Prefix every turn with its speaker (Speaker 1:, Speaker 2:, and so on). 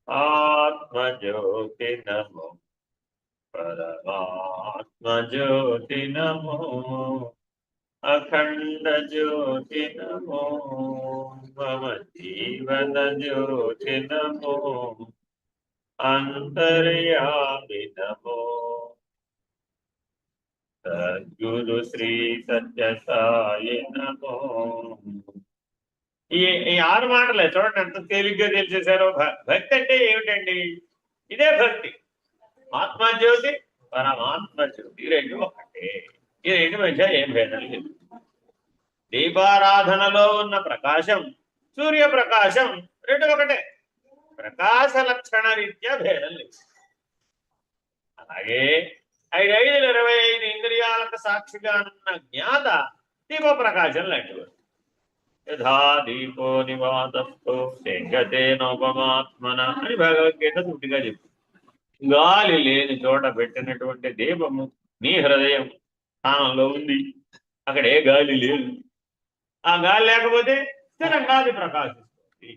Speaker 1: ఆత్మజ్యోతి నమో పరమాత్మజ్యోతి నమో అఖండ జ్యోతి నమో మమ జీవన జ్యోతి నమో అంతర్యామి నమో సద్గురు శ్రీ సత్య సాయి నమో. ఈ ఈ ఆరు మాటలే చూడండి ఎంత తేలిగ్గా తెలిసేశారో. భక్తి అంటే ఏమిటండి? ఇదే భక్తి. ఆత్మజ్యోతి పరమాత్మజ్యోతి రెండు ఒకటే. ఈ రెండు మధ్య ఏం భేదం లేదు. దీపారాధనలో ఉన్న ప్రకాశం, సూర్యప్రకాశం రెండు ఒకటే. ప్రకాశ లక్షణ రీత్యా భేదం లేదు. అలాగే 5/5 ఇంద్రియాలకు సాక్షిగా ఉన్న జ్ఞాత దీప ప్రకాశం లాంటివాడు. యథా దీపో నివాతస్థో నోపమాత్మన అని భగవద్గీత సూటిగా చెప్తుంది. గాలి లేని చోట పెట్టినటువంటి దీపము నీ హృదయం స్థానంలో ఉంది. అక్కడే గాలి లేదు. ఆ గాలి లేకపోతే స్థిరంగా అది ప్రకాశిస్తుంది.